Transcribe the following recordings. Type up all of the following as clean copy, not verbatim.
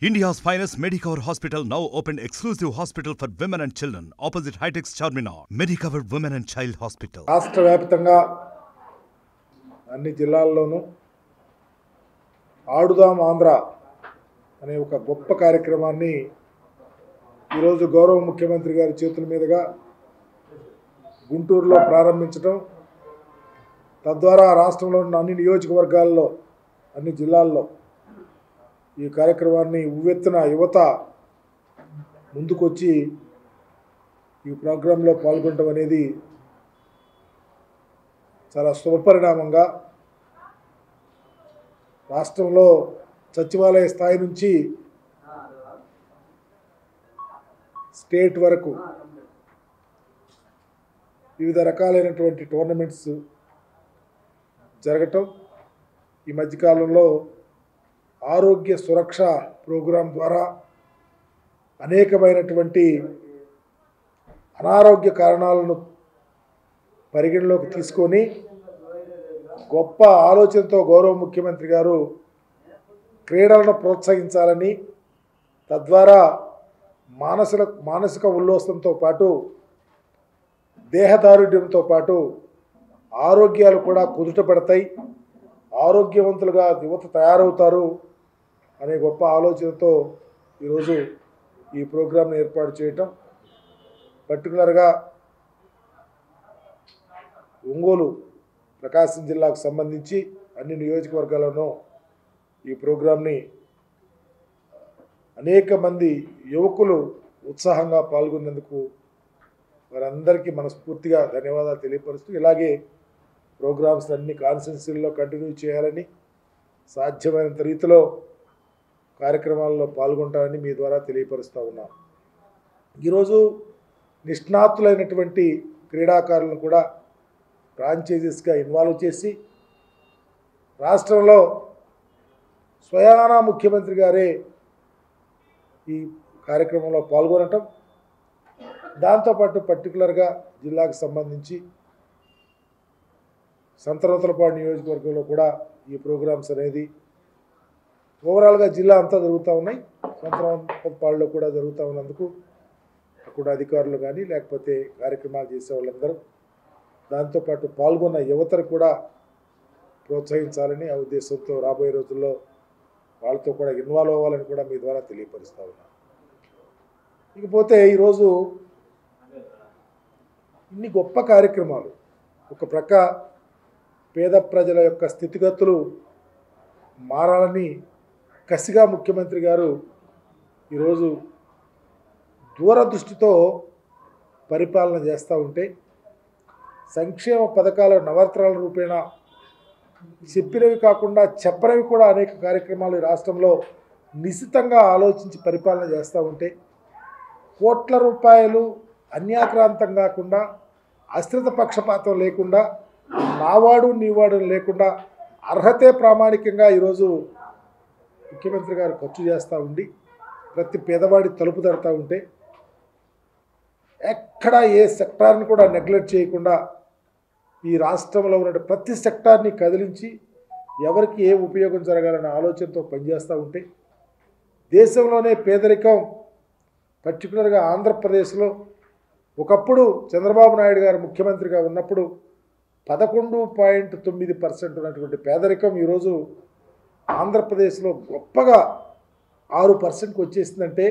India's finest Medicover Hospital now opened exclusive hospital for women and children opposite High-Tech Charminar. Medicover Women and Child Hospital. రాష్ట్ర వ్యాప్తంగా అన్ని జిల్లాల్లోనూ ఆడుదాం ఆంధ్ర అనే ఒక గొప్ప కార్యక్రమాన్ని ఈరోజు గౌరవ ముఖ్యమంత్రి గారి చేతుల మీదుగా గుంటూరులో ప్రారంభించడం, తద్వారా రాష్ట్రంలోని అన్ని నియోజకవర్గాల్లో అన్ని జిల్లాల్లో ఈ కార్యక్రమాన్ని ఉవ్వెత్తున యువత ముందుకొచ్చి ఈ ప్రోగ్రాంలో పాల్గొనడం అనేది చాలా శుభపరిణామంగా రాష్ట్రంలో సచివాలయ స్థాయి నుంచి స్టేట్ వరకు వివిధ రకాలైనటువంటి టోర్నమెంట్స్ జరగటం, ఈ మధ్యకాలంలో ఆరోగ్య సురక్ష ప్రోగ్రాం ద్వారా అనేకమైనటువంటి అనారోగ్య కారణాలను పరిగణలోకి తీసుకొని గొప్ప ఆలోచనతో గౌరవ ముఖ్యమంత్రి గారు క్రీడలను ప్రోత్సహించాలని, తద్వారా మానసిక ఉల్లాసంతో పాటు దేహదారుఢ్యంతో పాటు ఆరోగ్యాలు కూడా కుదుటపడతాయి, ఆరోగ్యవంతులుగా యువత తయారవుతారు అనే గొప్ప ఆలోచనతో ఈరోజు ఈ ప్రోగ్రాంను ఏర్పాటు చేయటం, పర్టికులర్గా ఒంగోలు ప్రకాశం జిల్లాకు సంబంధించి అన్ని నియోజకవర్గాల్లోనూ ఈ ప్రోగ్రాంని అనేక మంది యువకులు ఉత్సాహంగా పాల్గొన్నందుకు వారందరికీ మనస్ఫూర్తిగా ధన్యవాదాలు తెలియపరుస్తూ, ఇలాగే ప్రోగ్రామ్స్ అన్ని కాన్స్టిట్యున్సీల్లో కంటిన్యూ చేయాలని, సాధ్యమైనంత రీతిలో కార్యక్రమాల్లో పాల్గొంటారని మీ ద్వారా తెలియపరుస్తూ ఉన్నాం. ఈరోజు నిష్ణాతులైనటువంటి క్రీడాకారులను కూడా ఫ్రాంచైజీస్గా ఇన్వాల్వ్ చేసి రాష్ట్రంలో స్వయానా ముఖ్యమంత్రి గారే ఈ కార్యక్రమంలో పాల్గొనటం, దాంతోపాటు పర్టికులర్గా జిల్లాకు సంబంధించి సంతనూతలపాడు నియోజకవర్గంలో కూడా ఈ ప్రోగ్రామ్స్ అనేది ఓవరాల్గా జిల్లా అంతా జరుగుతూ ఉన్నాయి. సంతనూతలపాడులో కూడా జరుగుతూ ఉన్నందుకు అక్కడ అధికారులు కానీ లేకపోతే కార్యక్రమాలు చేసే వాళ్ళందరూ, దాంతోపాటు పాల్గొన్న యువతను కూడా ప్రోత్సహించాలని ఆ ఉద్దేశంతో రాబోయే రోజుల్లో వాళ్ళతో కూడా ఇన్వాల్వ్ అవ్వాలని కూడా మీ ద్వారా తెలియపరుస్తూ ఉన్నాను. ఇకపోతే ఈరోజు ఇన్ని గొప్ప కార్యక్రమాలు, ఒక ప్రక్క పేద ప్రజల యొక్క స్థితిగతులు మారాలని కసిగా ముఖ్యమంత్రి గారు ఈరోజు దూరదృష్టితో పరిపాలన చేస్తూ ఉంటే, సంక్షేమ పథకాల నవరత్నాల రూపేణ చెప్పినవి కాకుండా చెప్పనివి కూడా అనేక కార్యక్రమాలు ఈ రాష్ట్రంలో నిశితంగా ఆలోచించి పరిపాలన చేస్తూ ఉంటే, కోట్ల రూపాయలు అన్యాక్రాంతం కాకుండా, అశ్రిత పక్షపాతం లేకుండా, నావాడు నీవాడు లేకుండా అర్హతే ప్రామాణికంగా ఈరోజు ముఖ్యమంత్రి గారు ఖర్చు చేస్తూ ఉండి ప్రతి పేదవాడి తలుపు తడతా ఉంటే, ఎక్కడ ఏ సెక్టార్ని కూడా నెగ్లెక్ట్ చేయకుండా ఈ రాష్ట్రంలో ఉన్న ప్రతి సెక్టార్ని కదిలించి ఎవరికి ఏ ఉపయోగం జరగాలనే ఆలోచనతో పనిచేస్తూ ఉంటే, దేశంలోనే పేదరికం పర్టికులర్గా ఆంధ్రప్రదేశ్లో ఒకప్పుడు చంద్రబాబు నాయుడు గారు ముఖ్యమంత్రిగా ఉన్నప్పుడు 11.9% ఉన్నటువంటి పేదరికం ఈరోజు ఆంధ్రప్రదేశ్లో గొప్పగా 6%కి వచ్చేసిందంటే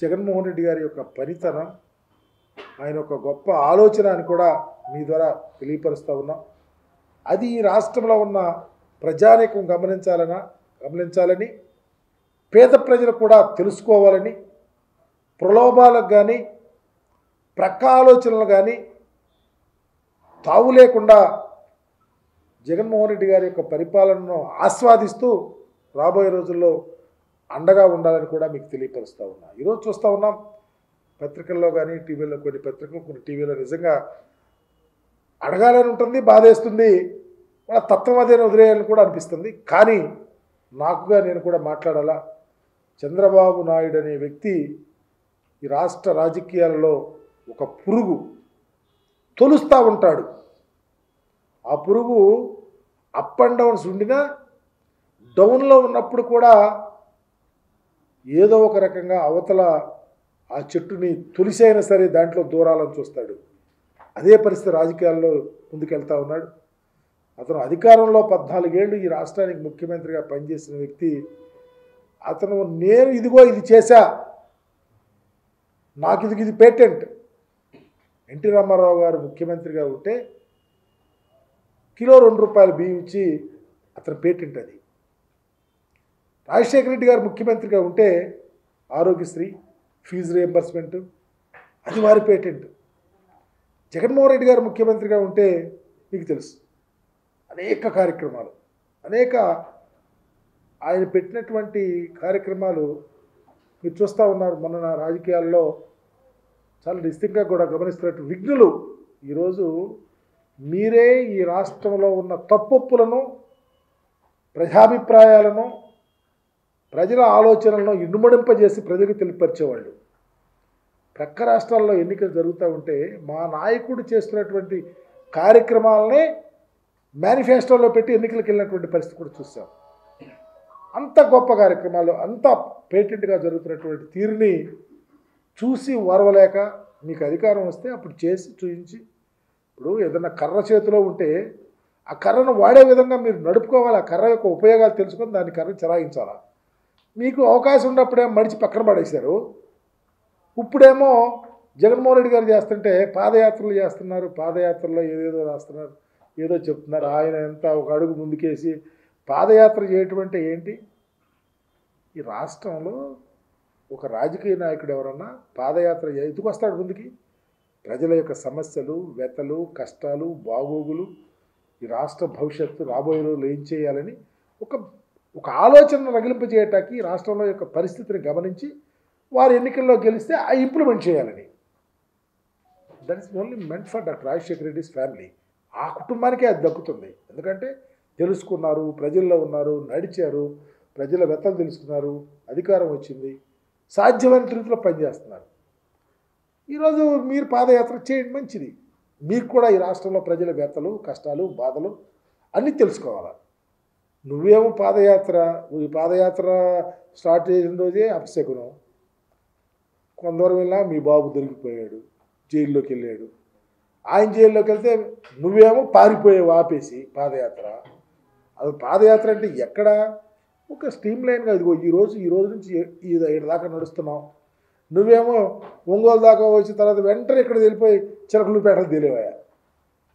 జగన్మోహన్ రెడ్డి గారి యొక్క పనితనం, ఆయన ఒక గొప్ప ఆలోచన అని కూడా మీ ద్వారా తెలియపరుస్తూ ఉన్నాం. అది ఈ రాష్ట్రంలో ఉన్న ప్రజానీకం గమనించాలని, పేద ప్రజలు కూడా తెలుసుకోవాలని, ప్రలోభాలకు కానీ ప్రక్క ఆలోచనలు కానీ తావు లేకుండా జగన్మోహన్ రెడ్డి గారి యొక్క పరిపాలనను ఆస్వాదిస్తూ రాబోయే రోజుల్లో అండగా ఉండాలని కూడా మీకు తెలియపరుస్తూ ఉన్నా. ఈరోజు చూస్తూ ఉన్నాం పత్రికల్లో కానీ టీవీలో, కొన్ని పత్రికలు కొన్ని టీవీలో నిజంగా అడగాలని ఉంటుంది, బాధేస్తుంది, వాళ్ళ తత్వం అదేని వదిలేయాలని కూడా అనిపిస్తుంది. కానీ నాకుగా నేను కూడా మాట్లాడాలా, చంద్రబాబు నాయుడు అనే వ్యక్తి ఈ రాష్ట్ర రాజకీయాలలో ఒక పురుగు తొలుస్తూ ఉంటాడు. ఆ పురుగు అప్ అండ్ డౌన్స్ ఉండినా డౌన్లో ఉన్నప్పుడు కూడా ఏదో ఒక రకంగా అవతల ఆ చెట్టుని తులిసైనా సరే దాంట్లో దూరాలని చూస్తాడు. అదే పరిస్థితి రాజకీయాల్లో ముందుకెళ్తా ఉన్నాడు. అతను అధికారంలో 14 ఏళ్ళు ఈ రాష్ట్రానికి ముఖ్యమంత్రిగా పనిచేసిన వ్యక్తి. అతను నేను ఇదిగో ఇది చేశా, నాకు ఇది పేటెంట్. ఎన్టీ రామారావు గారు ముఖ్యమంత్రిగా ఉంటే కిలో ₹2 బియ్యం ఇచ్చి అతని పేటెంట్ అది. రాజశేఖర రెడ్డి గారు ముఖ్యమంత్రిగా ఉంటే ఆరోగ్యశ్రీ, ఫీజు రియంబర్స్మెంట్ అది వారి పేటెంట్. జగన్మోహన్ రెడ్డి గారు ముఖ్యమంత్రిగా ఉంటే మీకు తెలుసు అనేక కార్యక్రమాలు, అనేక ఆయన పెట్టినటువంటి కార్యక్రమాలు మీరు చూస్తూ ఉన్నారు. మొన్న రాజకీయాల్లో చాలా డిస్టింక్ట్గా కూడా గమనిస్తున్నట్టు విఘ్నులు ఈరోజు మీరే ఈ రాష్ట్రంలో ఉన్న తప్పొప్పులను, ప్రజాభిప్రాయాలను, ప్రజల ఆలోచనలను ఇనుమడింపజేసి ప్రజలకు తెలియపరిచేవాళ్ళు. ప్రక్క రాష్ట్రాల్లో ఎన్నికలు జరుగుతూ ఉంటే మా నాయకుడు చేస్తున్నటువంటి కార్యక్రమాలనే మేనిఫెస్టోలో పెట్టి ఎన్నికలకు వెళ్ళినటువంటి పరిస్థితి కూడా చూసాం. అంత గొప్ప కార్యక్రమాలు, అంత పేటెంట్గా జరుగుతున్నటువంటి తీరుని చూసి ఓర్వలేక మీకు అధికారం వస్తే అప్పుడు చేసి చూపించి, ఇప్పుడు ఏదైనా కర్ర చేతిలో ఉంటే ఆ కర్రను వాడే విధంగా మీరు నడుపుకోవాలి. ఆ కర్ర యొక్క ఉపయోగాలు తెలుసుకొని దాన్ని కర్ర చెలాయించాలా. మీకు అవకాశం ఉన్నప్పుడేమో మడిచి పక్కన పడేశారు. ఇప్పుడేమో జగన్మోహన్ రెడ్డి గారు చేస్తుంటే పాదయాత్రలు చేస్తున్నారు, పాదయాత్రలో ఏదేదో రాస్తున్నారు, ఏదో చెప్తున్నారు. ఆయన ఎంత ఒక అడుగు ముందుకేసి పాదయాత్ర చేయటం అంటే ఏంటి? ఈ రాష్ట్రంలో ఒక రాజకీయ నాయకుడు ఎవరన్నా పాదయాత్ర ఎందుకు వస్తాడు ముందుకి? ప్రజల యొక్క సమస్యలు, వ్యతలు, కష్టాలు, బాగోగులు, ఈ రాష్ట్ర భవిష్యత్తు రాబోయే రోజులు ఏం చేయాలని ఒక ఆలోచన రగిలింపజేయటానికి రాష్ట్రంలో యొక్క పరిస్థితిని గమనించి వారు ఎన్నికల్లో గెలిస్తే ఆ ఇంప్లిమెంట్ చేయాలని. That is only meant for doctor Rajasekhara Reddy's family. ఆ కుటుంబానికే అది దక్కుతుంది. ఎందుకంటే తెలుసుకున్నారు, ప్రజల్లో ఉన్నారు, నడిచారు, ప్రజల వ్యతలు తెలుసుకున్నారు, అధికారం వచ్చింది, సాధ్యమైన రీతిలో పనిచేస్తున్నారు. ఈరోజు మీరు పాదయాత్ర చేయండి, మంచిది. మీకు కూడా ఈ రాష్ట్రంలో ప్రజల వ్యతలు, కష్టాలు, బాధలు అన్నీ తెలుసుకోవాలి. నువ్వేమో ఈ పాదయాత్ర స్టార్ట్ చేసిన రోజే అపశకునం. కొందరు వెళ్ళా మీ బాబు దొరికిపోయాడు, జైల్లోకి వెళ్ళాడు. ఆయన జైల్లోకి వెళ్తే నువ్వేమో పారిపోయావు ఆపేసి పాదయాత్ర. అది పాదయాత్ర అంటే ఎక్కడ? ఒక స్ట్రీమ్ లైన్గా ఇదిగో ఈ రోజు నుంచి ఏడు దాకా నడుస్తున్నావు. నువ్వేమో ఒంగోలు దాకా వచ్చిన తర్వాత వెంటనే ఇక్కడ వెళ్ళిపోయి చిలకలూరుపేటకు తెలియవా.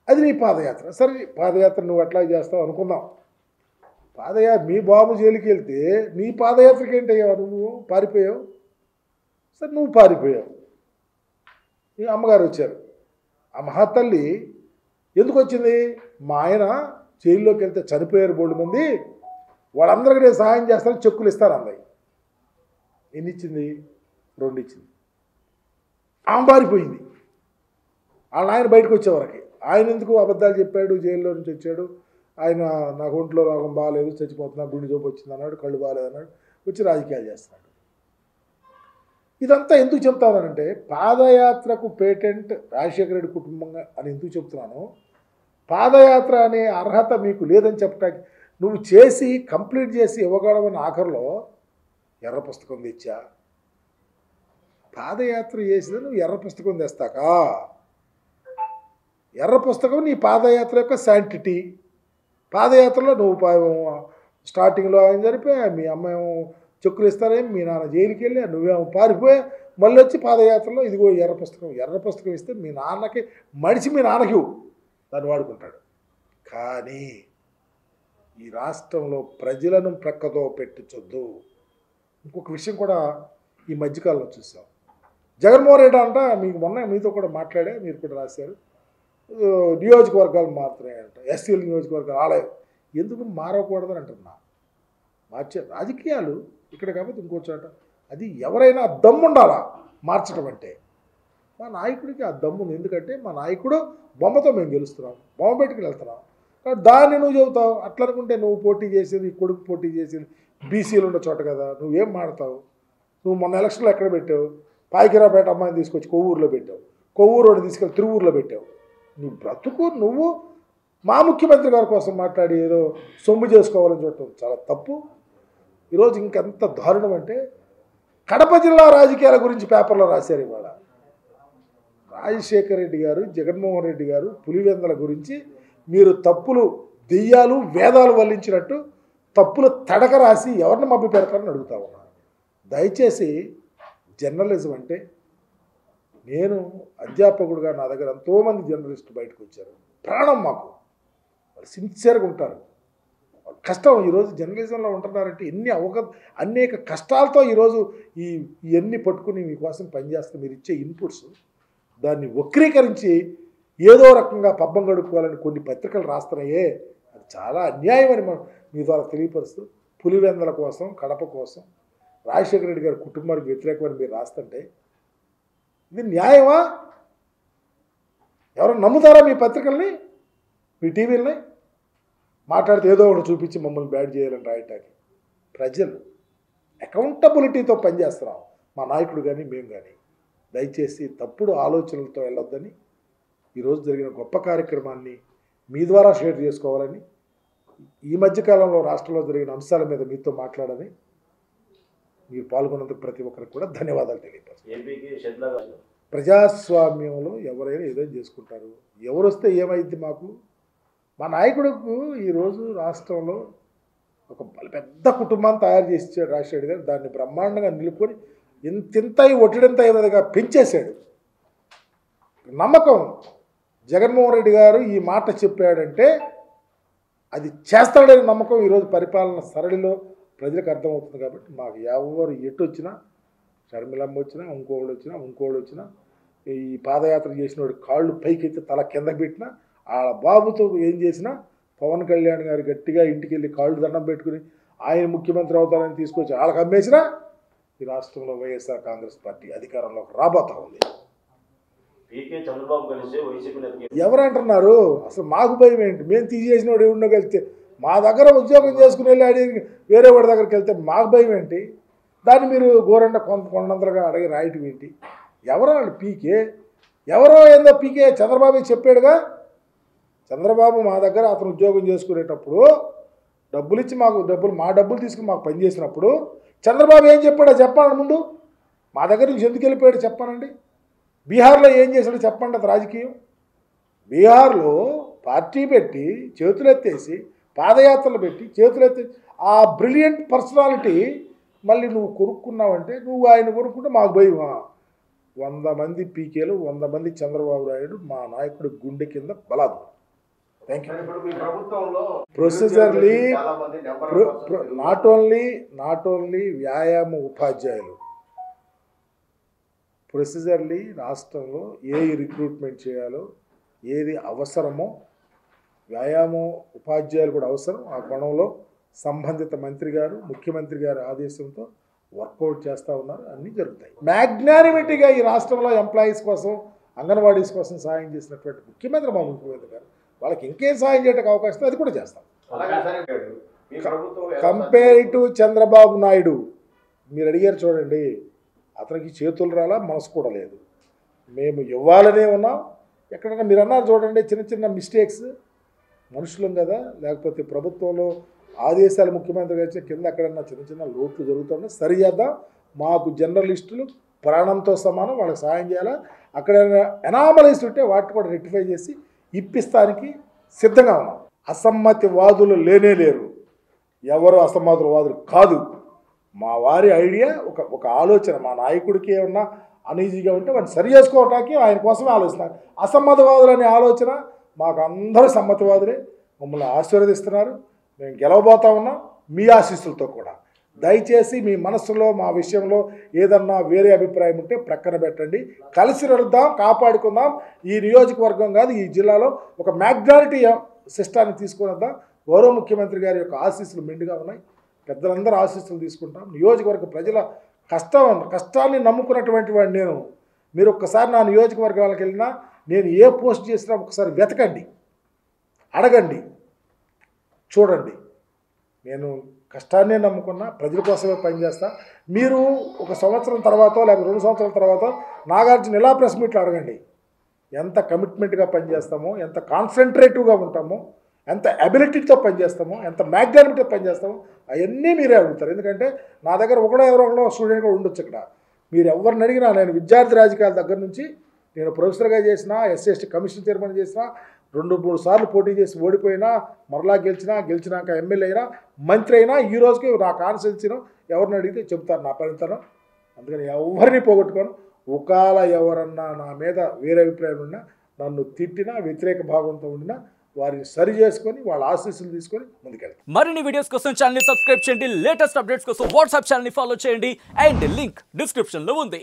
అది నీ పాదయాత్ర. సరే, పాదయాత్ర నువ్వు ఎట్లా చేస్తావు అనుకుందాం. మీ బాబు జైలుకి వెళ్తే నీ పాదయాత్రకి ఏంటయ్యావు? నువ్వు పారిపోయావు. సరే, నువ్వు పారిపోయావు. మీ అమ్మగారు వచ్చారు. ఆ మహాతల్లి ఎందుకు వచ్చింది? మా ఆయన జైల్లోకి వెళ్తే చనిపోయారు బోల్డు మంది, వాళ్ళందరికీ నేను సహాయం చేస్తాను, చెక్కులు ఇస్తాను అన్నది. ఎన్ని ఇచ్చింది? 2 ఇచ్చింది. ఆమె పారిపోయింది. వాళ్ళ ఆయన బయటకు వచ్చేవరకు. ఆయన ఎందుకు అబద్ధాలు చెప్పాడు? జైల్లో నుంచి వచ్చాడు. ఆయన నాకు ఒంట్లో రోగం బాగాలేదు, చచ్చిపోతున్నా, గుండె జబ్బు వచ్చింది అన్నాడు, కళ్ళు బాగాలేదు అన్నాడు, వచ్చి రాజకీయాలు చేస్తున్నాడు. ఇదంతా ఎందుకు చెప్తానంటే పాదయాత్రకు పేటెంట్ రాజశేఖర రెడ్డి కుటుంబంగా అని ఎందుకు చెప్తున్నాను? పాదయాత్ర అనే అర్హత మీకు లేదని చెప్పడానికి నువ్వు చేసి కంప్లీట్ చేసి ఇవ్వగలవని ఆఖరిలో ఎర్ర పుస్తకం తెచ్చా. పాదయాత్ర చేసినా నువ్వు ఎర్ర పుస్తకం తెస్తాకా? ఎర్ర పుస్తకం నీ పాదయాత్ర యొక్క శాంటిటీ. పాదయాత్రలో నువ్వు స్టార్టింగ్లో ఆయన చనిపోయా, మీ అమ్మ ఏమో చెక్కులు ఇస్తారేం, మీ నాన్న జైలుకి వెళ్ళా, నువ్వేమో పారిపోయా, మళ్ళీ వచ్చి పాదయాత్రలో ఇదిగో ఎర్ర పుస్తకం ఇస్తే మీ నాన్నకి మడిచి మీ నాన్నకి దాన్ని వాడుకుంటాడు. కానీ ఈ రాష్ట్రంలో ప్రజలను ప్రక్కతో పెట్టించొద్దు. ఇంకొక విషయం కూడా ఈ మధ్యకాలంలో చూసాం. జగన్మోహన్ రెడ్డి అంట మీకు మొన్న మీతో కూడా మాట్లాడే, మీరు కూడా రాశారు, నియోజకవర్గాలు మారుతున్నాయంట, ఎస్సీల నియోజకవర్గాలు ఆలయం. ఎందుకు మారకూడదని అంటున్నా. మార్చే రాజకీయాలు ఇక్కడ కాబట్టి ఇంకో చోట అది ఎవరైనా దమ్ము ఉండాలా మార్చడం అంటే. మా నాయకుడికి ఆ దమ్ము ఉంది. ఎందుకంటే మా నాయకుడు బొమ్మతో మేము గెలుస్తున్నాం, బొమ్మ పెట్టుకుని వెళ్తున్నాం. కాబట్టి దాన్ని నువ్వు చెబుతావు. అట్లా అనుకుంటే నువ్వు పోటీ చేసేది, కొడుకు పోటీ చేసేది బీసీలు ఉన్న చోట కదా, నువ్వేం మాడతావు? నువ్వు మొన్న ఎలక్షన్లో ఎక్కడ పెట్టావు? పాయకిరాపేట అమ్మాయిని తీసుకొచ్చి కొవ్వూరులో పెట్టావు, కొవ్వూరు తీసుకెళ్ళి తిరువూరులో పెట్టావు. నీ బ్రతుకు నువ్వు మా ముఖ్యమంత్రి గారి కోసం మాట్లాడి ఏదో సొమ్ము చేసుకోవాలని చూడటం చాలా తప్పు. ఈరోజు ఇంకెంత దారుణం అంటే కడప జిల్లా రాజకీయాల గురించి పేపర్లో రాశారు ఇవాళ. రాజశేఖర రెడ్డి గారు, జగన్మోహన్ రెడ్డి గారు పులివెందల గురించి మీరు తప్పులు దెయ్యాలు వేదాలు వల్లించినట్టు తప్పులు తడక రాసి ఎవరిని మభ్య పెడతారని అడుగుతా ఉన్నాను. దయచేసి జర్నలిజం అంటే, నేను అధ్యాపకుడుగా నా దగ్గర ఎంతోమంది జర్నలిస్టు బయటకు వచ్చారు. ప్రాణం మాకు, వాళ్ళు సిన్సియర్గా ఉంటారు. కష్టం ఈరోజు జర్నలిజంలో ఉంటున్నారంటే అనేక కష్టాలతో ఈరోజు ఇవన్నీ పట్టుకుని మీకోసం పనిచేస్తే మీరు ఇచ్చే ఇన్పుట్స్ దాన్ని వక్రీకరించి ఏదో రకంగా పబ్బం గడుపుకోవాలని కొన్ని పత్రికలు రాస్తున్నాయే, అది చాలా అన్యాయం అని మనం మీ ద్వారా తెలియపరుస్తూ, పులివెందల కోసం, కడప కోసం, రాజశేఖర రెడ్డి గారి కుటుంబానికి వ్యతిరేకమని మీరు రాస్తుంటే ఇది న్యాయమా? ఎవరు నమ్ముతారా మీ పత్రికల్ని, మీ టీవీలని? మాట్లాడితే ఏదో ఒకటి చూపించి మమ్మల్ని బ్యాడ్ చేయాలని రాయటానికి. ప్రజలు అకౌంటబిలిటీతో పనిచేస్తున్నాం మా నాయకుడు కానీ మేము కానీ. దయచేసి తప్పుడు ఆలోచనలతో వెళ్ళొద్దని, ఈరోజు జరిగిన గొప్ప కార్యక్రమాన్ని మీ ద్వారా షేర్ చేసుకోవాలని, ఈ మధ్యకాలంలో రాష్ట్రంలో జరిగిన అంశాల మీద మీతో మాట్లాడాలని, మీరు పాల్గొన్నందుకు ప్రతి ఒక్కరికి కూడా ధన్యవాదాలు తెలియపరుస్తాను. ప్రజాస్వామ్యంలో ఎవరైనా ఏదైనా చేసుకుంటారు. ఎవరు వస్తే ఏమైంది మాకు? మా నాయకుడుకు ఈరోజు రాష్ట్రంలో ఒక పెద్ద కుటుంబాన్ని తయారు చేసి ఇచ్చాడు రాజశేఖర్ గారు. దాన్ని బ్రహ్మాండంగా నిలుపుకొని ఇంత ఒట్టిడంత విధంగా పెంచేశాడు. నమ్మకం జగన్మోహన్ రెడ్డి గారు ఈ మాట చెప్పాడంటే అది చేస్తాడని నమ్మకం ఈరోజు పరిపాలన సరళిలో ప్రజలకు అర్థమవుతుంది. కాబట్టి మాకు ఎవరు ఎటు వచ్చినా, షర్మిలమ్మ వచ్చినా, ఇంకోళ్ళు వచ్చినా ఈ పాదయాత్ర చేసిన వాడు కాళ్ళు పైకెత్తి తల కింద పెట్టినా, వాళ్ళ బాబుతో ఏం చేసినా, పవన్ కళ్యాణ్ గారు గట్టిగా ఇంటికి వెళ్ళి కాళ్ళు దండం పెట్టుకుని ఆయన ముఖ్యమంత్రి అవుతారని తీసుకొచ్చి వాళ్ళకి అమ్మేసినా ఈ రాష్ట్రంలో వైఎస్ఆర్ కాంగ్రెస్ పార్టీ అధికారంలోకి రాబోతా ఉంది. ఎవరంటున్నారు? అసలు మాకు భయం ఏంటి? మేము తీసేసిన వాడు ఎవరినో కలిస్తే, మా దగ్గర ఉద్యోగం చేసుకుని వెళ్ళి అడిగి వేరే వాడి దగ్గరికి వెళ్తే మాకు భయం ఏంటి? దాన్ని మీరు కొండంతలుగా అడిగి రాయటం ఏంటి? ఎవరో వాళ్ళు పీకే, ఎవరో ఏందో పీకే. చంద్రబాబు చెప్పాడుగా, చంద్రబాబు మా దగ్గర అతను ఉద్యోగం చేసుకునేటప్పుడు డబ్బులు ఇచ్చి మా డబ్బులు తీసుకుని మాకు పనిచేసినప్పుడు చంద్రబాబు ఏం చెప్పాడో చెప్పాను ముందు. మా దగ్గర నుంచి ఎందుకు వెళ్ళిపోయాడు చెప్పానండి. బీహార్లో ఏం చేశాడో చెప్పండి. అది రాజకీయం. బీహార్లో పార్టీ పెట్టి చేతులెత్తేసి, పాదయాత్రలు పెట్టి చేతులెత్తేసి, ఆ బ్రిలియంట్ పర్సనాలిటీ మళ్ళీ నువ్వు కొనుక్కున్నావంటే, నువ్వు ఆయన కొనుక్కుంటే మాకు భయమా? 100 మంది పీకేలు, 100 మంది చంద్రబాబు నాయుడు మా నాయకుడు గుండె కింద బలాదు. Thank you. Procedurally not only వ్యాయామ ఉపాధ్యాయులు, ప్రొసీజర్లీ రాష్ట్రంలో రిక్రూట్మెంట్ చేయాలో, ఏది అవసరమో, వ్యాయామం ఉపాధ్యాయులు కూడా అవసరం. ఆ కోణంలో సంబంధిత మంత్రి గారు, ముఖ్యమంత్రి గారి ఆదేశంతో వర్కౌట్ చేస్తూ ఉన్నారు. అన్నీ జరుగుతాయి. మ్యాగ్నానిమిటీగా ఈ రాష్ట్రంలో ఎంప్లాయీస్ కోసం, అంగన్వాడీస్ కోసం సాయం చేసినటువంటి ముఖ్యమంత్రి మా ముఖ్యమంత్రి గారు, వాళ్ళకి ఇంకేం సాయం చేయడానికి అవకాశం అది కూడా చేస్తాం. కంపేర్ టు చంద్రబాబు నాయుడు మీరు అడిగారు చూడండి, అతనికి చేతులు రాలా, మనసు కూడా లేదు. మేము ఇవ్వాలనే ఉన్నాం. ఎక్కడైనా మీరు అన్నారు చూడండి, చిన్న మిస్టేక్స్, మనుషులం కదా, లేకపోతే ప్రభుత్వంలో ఆదేశాలు ముఖ్యమంత్రి గారి కింద అక్కడన్నా చిన్న లోట్లు జరుగుతున్నాయి, సరి చేద్దాం. మాకు జర్నలిస్టులు ప్రాణంతో సమానం, వాళ్ళకి సాయం చేయాలా. అక్కడ ఎనామలైజ్ ఉంటే వాటిని కూడా రెక్టిఫై చేసి ఇప్పిస్తానికి సిద్ధంగా ఉన్నాం. అసమ్మతివాదులు లేనే లేరు, ఎవరు అసమ్మతివాదులు కాదు. మా వారి ఐడియా, ఒక ఆలోచన, మా నాయకుడికి ఏమన్నా అనీజీగా ఉంటే వాటిని సరి చేసుకోవటానికి ఆయన కోసమే ఆలోచిస్తున్నారు. అసమ్మతివాదులు అనే ఆలోచన మాకు అందరూ సమ్మతివాదులే. మమ్మల్ని ఆశీర్వదిస్తున్నారు. మేము గెలవబోతా ఉన్నాం మీ ఆశీస్సులతో కూడా. దయచేసి మీ మనస్సులో మా విషయంలో ఏదన్నా వేరే అభిప్రాయం ఉంటే ప్రక్కన పెట్టండి. కలిసి వెళ్దాం, కాపాడుకుందాం. ఈ నియోజకవర్గం కాదు, ఈ జిల్లాలో ఒక మ్యాగ్నారిటీ సిస్టాన్ని తీసుకుని వద్దాం. గౌరవ ముఖ్యమంత్రి గారి యొక్క ఆశీస్సులు మెండుగా ఉన్నాయి. పెద్దలందరూ ఆశీస్సులు తీసుకుంటాం. నియోజకవర్గ ప్రజల కష్టాన్ని నమ్ముకున్నటువంటి వాడిని నేను. మీరు ఒక్కసారి నా నియోజకవర్గాలకు వెళ్ళినా, నేను ఏ పోస్ట్ చేసినా ఒకసారి వెతకండి, అడగండి, చూడండి. నేను కష్టాన్నే నమ్ముకున్నా, ప్రజల కోసమే పనిచేస్తా. మీరు 1 సంవత్సరం తర్వాత లేకపోతే 2 సంవత్సరాల తర్వాత నాగార్జున ఎలా ప్రెస్ మీట్లు అడగండి. ఎంత కమిట్మెంట్గా పనిచేస్తామో, ఎంత కాన్సన్ట్రేటివ్గా ఉంటామో, ఎంత అబిలిటీతో పనిచేస్తామో, ఎంత మ్యాగ్నానిటీతో పనిచేస్తామో అవన్నీ మీరే అడుగుతారు. ఎందుకంటే నా దగ్గర ఎవరో స్టూడెంట్ కూడా ఉండొచ్చు. ఇక్కడ మీరు ఎవరిని అడిగినా, నేను విద్యార్థి రాజకీయాల దగ్గర నుంచి నేను ప్రొఫెసర్గా చేసిన, ఎస్సీ కమిషన్ చైర్మన్ చేసిన, 2-3 సార్లు పోటీ చేసి ఓడిపోయినా, మరలా గెలిచినాక ఎమ్మెల్యే అయినా, మంత్రి అయినా, ఈ రోజుకి నా కాన్స్టిట్యూన్సీలో ఎవరిని అడిగితే చెప్తారు నా పనితనం. అందుకని ఎవరిని పోగొట్టుకోను. ఒకవేళ ఎవరన్నా నా మీద వేరే అభిప్రాయం ఉన్నా, నన్ను తిట్టినా, వ్యతిరేక భావంతో ఉండినా వారిని సరి చేసుకొని వాళ్ళ ఆశీస్సులు తీసుకొని ముందుకెళ్తాం. మరిన్ని వీడియోస్ కోసం ఛానల్ ని సబ్స్క్రైబ్ చేయండి, లేటెస్ట్ అప్డేట్స్ కోసం వాట్సాప్ ఛానల్ ని ఫాలో చేయండి అండ్ లింక్ డిస్క్రిప్షన్ లో ఉంది.